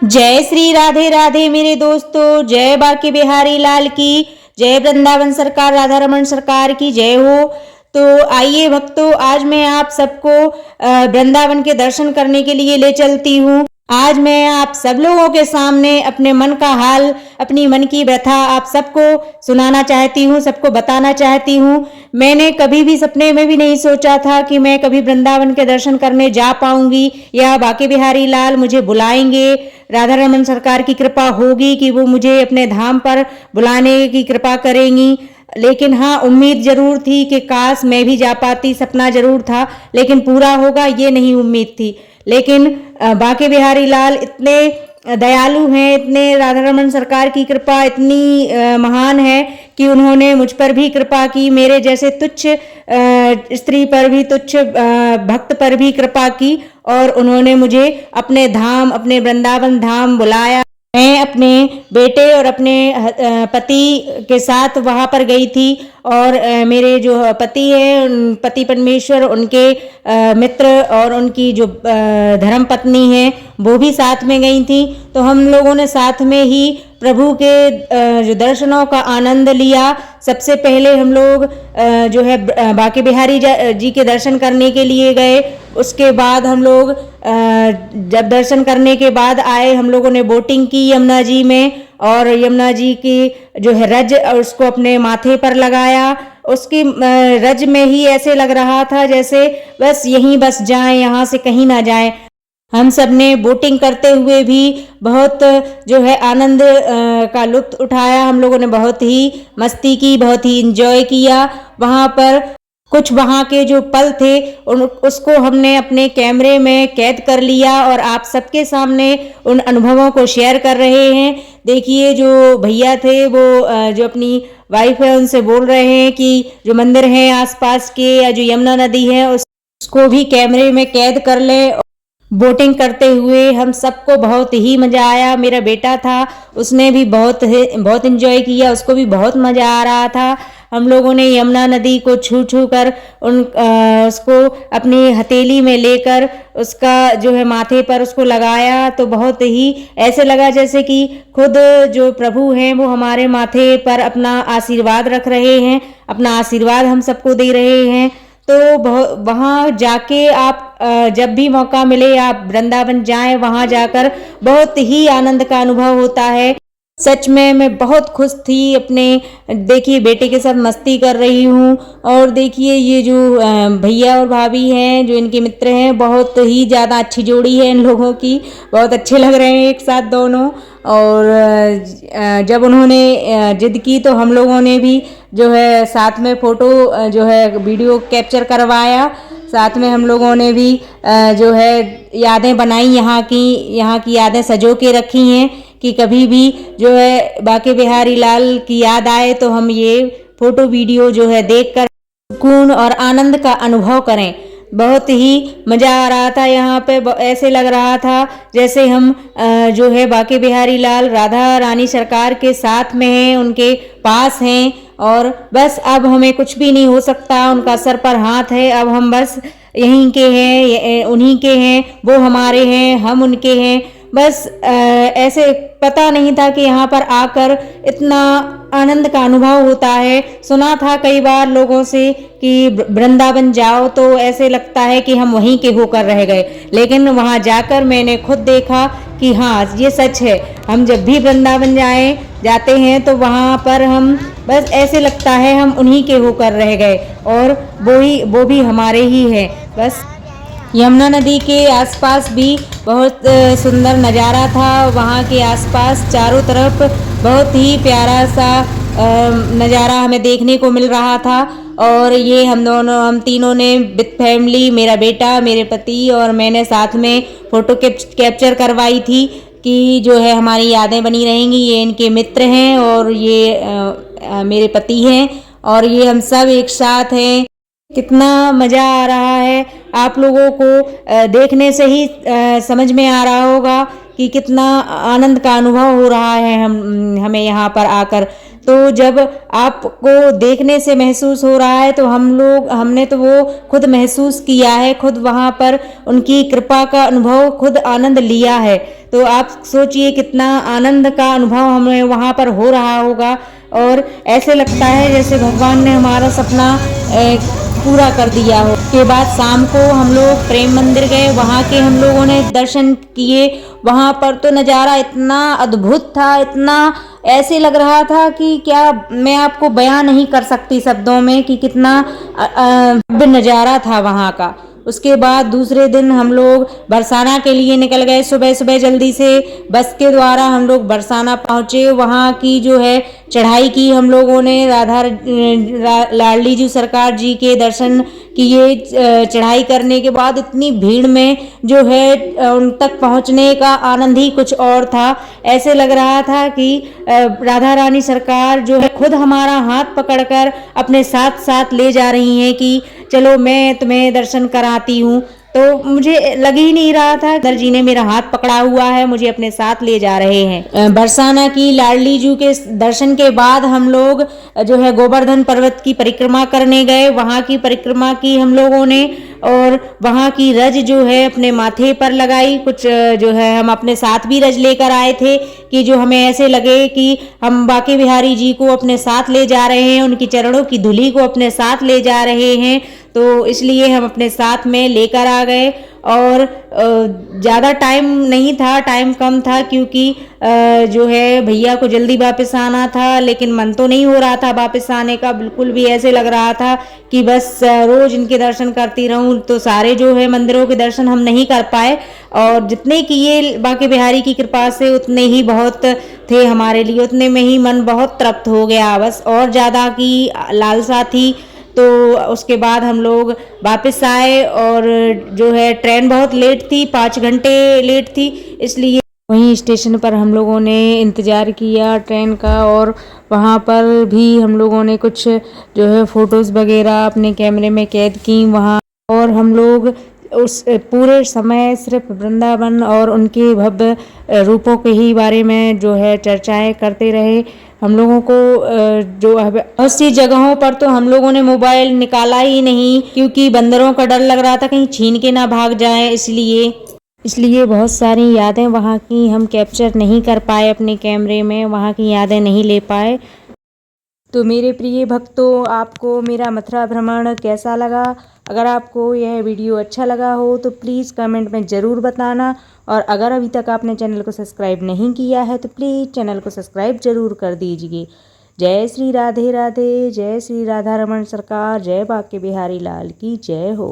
जय श्री राधे राधे मेरे दोस्तों, जय बांके बिहारी लाल की, जय वृंदावन सरकार राधा रमन सरकार की जय हो। तो आइए भक्तों, आज मैं आप सबको वृंदावन के दर्शन करने के लिए ले चलती हूँ। आज मैं आप सब लोगों के सामने अपने मन का हाल, अपनी मन की व्यथा आप सबको सुनाना चाहती हूँ, सबको बताना चाहती हूँ। मैंने कभी भी सपने में भी नहीं सोचा था कि मैं कभी वृंदावन के दर्शन करने जा पाऊंगी या बांके बिहारी लाल मुझे बुलाएंगे, राधा रमन सरकार की कृपा होगी कि वो मुझे अपने धाम पर बुलाने की कृपा करेंगी। लेकिन हाँ, उम्मीद जरूर थी कि काश मैं भी जा पाती, सपना जरूर था, लेकिन पूरा होगा ये नहीं उम्मीद थी। लेकिन बांके बिहारी लाल इतने दयालु हैं, इतने राधा रमन सरकार की कृपा इतनी महान है कि उन्होंने मुझ पर भी कृपा की, मेरे जैसे तुच्छ स्त्री पर भी, तुच्छ भक्त पर भी कृपा की और उन्होंने मुझे अपने धाम, अपने वृंदावन धाम बुलाया। मैं अपने बेटे और अपने पति के साथ वहाँ पर गई थी और मेरे जो पति हैं, पति परमेश्वर, उनके मित्र और उनकी जो धर्म पत्नी है वो भी साथ में गई थी। तो हम लोगों ने साथ में ही प्रभु के जो दर्शनों का आनंद लिया। सबसे पहले हम लोग जो है बांके बिहारी जी के दर्शन करने के लिए गए। उसके बाद हम लोग जब दर्शन करने के बाद आए, हम लोगों ने बोटिंग की यमुना जी में और यमुना जी की जो है रज उसको अपने माथे पर लगाया। उसकी रज में ही ऐसे लग रहा था जैसे बस यहीं बस जाएं, यहाँ से कहीं ना जाएं। हम सब ने बोटिंग करते हुए भी बहुत जो है आनंद का लुत्फ उठाया। हम लोगों ने बहुत ही मस्ती की, बहुत ही एंजॉय किया। वहाँ पर कुछ वहाँ के जो पल थे उसको हमने अपने कैमरे में कैद कर लिया और आप सबके सामने उन अनुभवों को शेयर कर रहे हैं। देखिए, जो भैया थे वो जो अपनी वाइफ है उनसे बोल रहे हैं कि जो मंदिर हैं आसपास के या जो यमुना नदी है उसको भी कैमरे में कैद कर ले। बोटिंग करते हुए हम सबको बहुत ही मज़ा आया। मेरा बेटा था, उसने भी बहुत एंजॉय किया, उसको भी बहुत मज़ा आ रहा था। हम लोगों ने यमुना नदी को छू छू कर उसको अपनी हथेली में लेकर उसका जो है माथे पर उसको लगाया, तो बहुत ही ऐसे लगा जैसे कि खुद जो प्रभु हैं वो हमारे माथे पर अपना आशीर्वाद रख रहे हैं, अपना आशीर्वाद हम सबको दे रहे हैं। तो वहाँ जाके आप जब भी मौका मिले आप वृंदावन जाएं, वहाँ जाकर बहुत ही आनंद का अनुभव होता है। सच में मैं बहुत खुश थी अपने, देखिए, बेटे के साथ मस्ती कर रही हूँ। और देखिए ये जो भैया और भाभी हैं, जो इनके मित्र हैं, बहुत ही ज़्यादा अच्छी जोड़ी है इन लोगों की, बहुत अच्छे लग रहे हैं एक साथ दोनों। और जब उन्होंने जिद की तो हम लोगों ने भी जो है साथ में फ़ोटो जो है वीडियो कैप्चर करवाया। साथ में हम लोगों ने भी जो है यादें बनाई, यहाँ की यादें सजो के रखी हैं कि कभी भी जो है बांके बिहारी लाल की याद आए तो हम ये फ़ोटो वीडियो जो है देखकर सुकून और आनंद का अनुभव करें। बहुत ही मज़ा आ रहा था यहाँ पे, ऐसे लग रहा था जैसे हम जो है बांके बिहारी लाल राधा रानी सरकार के साथ में हैं, उनके पास हैं और बस अब हमें कुछ भी नहीं हो सकता। उनका सर पर हाथ है, अब हम बस यहीं के हैं, उन्हीं के हैं, वो हमारे हैं, हम उनके हैं। बस ऐसे पता नहीं था कि यहाँ पर आकर इतना आनंद का अनुभव होता है। सुना था कई बार लोगों से कि वृंदावन जाओ तो ऐसे लगता है कि हम वहीं के होकर रह गए, लेकिन वहाँ जाकर मैंने खुद देखा कि हाँ, ये सच है। हम जब भी वृंदावन जाते हैं तो वहाँ पर हम बस ऐसे लगता है हम उन्हीं के होकर रह गए और वो भी हमारे ही हैं। बस यमुना नदी के आसपास भी बहुत सुंदर नज़ारा था। वहाँ के आसपास चारों तरफ बहुत ही प्यारा सा नज़ारा हमें देखने को मिल रहा था। और ये हम तीनों ने विद फैमिली, मेरा बेटा, मेरे पति और मैंने साथ में फ़ोटो कैप्चर करवाई थी कि जो है हमारी यादें बनी रहेंगी। ये इनके मित्र हैं और ये मेरे पति हैं और ये हम सब एक साथ हैं। कितना मज़ा आ रहा है, आप लोगों को देखने से ही समझ में आ रहा होगा कि कितना आनंद का अनुभव हो रहा है हमें यहाँ पर आकर। तो जब आपको देखने से महसूस हो रहा है तो हमने तो वो खुद महसूस किया है, खुद वहाँ पर उनकी कृपा का अनुभव, खुद आनंद लिया है। तो आप सोचिए कितना आनंद का अनुभव हमें वहाँ पर हो रहा होगा और ऐसे लगता है जैसे भगवान ने हमारा सपना पूरा कर दिया हो। के बाद शाम को हम लोग प्रेम मंदिर गए, वहाँ के हम लोगों ने दर्शन किए। वहाँ पर तो नज़ारा इतना अद्भुत था, इतना ऐसे लग रहा था कि क्या मैं आपको बयां नहीं कर सकती शब्दों में कि कितना नज़ारा था वहाँ का। उसके बाद दूसरे दिन हम लोग बरसाना के लिए निकल गए, सुबह सुबह जल्दी से बस के द्वारा हम लोग बरसाना पहुँचे। वहाँ की जो है चढ़ाई की हम लोगों ने, लाडली जी सरकार जी के दर्शन किए। चढ़ाई करने के बाद इतनी भीड़ में जो है उन तक पहुँचने का आनंद ही कुछ और था। ऐसे लग रहा था कि राधा रानी सरकार जो है खुद हमारा हाथ पकड़कर अपने साथ साथ ले जा रही हैं कि चलो मैं तुम्हें दर्शन कराती हूँ। तो मुझे लग ही नहीं रहा था, दर जी ने मेरा हाथ पकड़ा हुआ है, मुझे अपने साथ ले जा रहे हैं। बरसाना की लाडली जी के दर्शन के बाद हम लोग जो है गोवर्धन पर्वत की परिक्रमा करने गए। वहाँ की परिक्रमा की हम लोगों ने और वहाँ की रज जो है अपने माथे पर लगाई। कुछ जो है हम अपने साथ भी रज लेकर आए थे कि जो हमें ऐसे लगे कि हम बांके बिहारी जी को अपने साथ ले जा रहे हैं, उनकी चरणों की धूलि को अपने साथ ले जा रहे हैं। तो इसलिए हम अपने साथ में लेकर आ गए और ज़्यादा टाइम नहीं था, टाइम कम था क्योंकि जो है भैया को जल्दी वापस आना था, लेकिन मन तो नहीं हो रहा था वापस आने का बिल्कुल भी। ऐसे लग रहा था कि बस रोज़ इनके दर्शन करती रहूं। तो सारे जो है मंदिरों के दर्शन हम नहीं कर पाए और जितने किए बांके बिहारी की कृपा से उतने ही बहुत थे हमारे लिए, उतने में ही मन बहुत तृप्त हो गया। बस और ज़्यादा की लालसा थी। तो उसके बाद हम लोग वापस आए और जो है ट्रेन बहुत लेट थी, 5 घंटे लेट थी, इसलिए वहीं स्टेशन पर हम लोगों ने इंतज़ार किया ट्रेन का। और वहाँ पर भी हम लोगों ने कुछ जो है फ़ोटोज़ वगैरह अपने कैमरे में कैद की वहाँ। और हम लोग उस पूरे समय सिर्फ वृंदावन और उनके भव्य रूपों के ही बारे में जो है चर्चाएं करते रहे। हम लोगों को जो बहुत सी जगहों पर तो हम लोगों ने मोबाइल निकाला ही नहीं क्योंकि बंदरों का डर लग रहा था कहीं छीन के ना भाग जाएं। इसलिए बहुत सारी यादें वहाँ की हम कैप्चर नहीं कर पाए अपने कैमरे में, वहाँ की यादें नहीं ले पाए। तो मेरे प्रिय भक्तों, आपको मेरा मथुरा भ्रमण कैसा लगा? अगर आपको यह वीडियो अच्छा लगा हो तो प्लीज़ कमेंट में ज़रूर बताना। और अगर अभी तक आपने चैनल को सब्सक्राइब नहीं किया है तो प्लीज़ चैनल को सब्सक्राइब ज़रूर कर दीजिए। जय श्री राधे राधे, जय श्री राधा रमण सरकार, जय बांके बिहारी लाल की जय हो।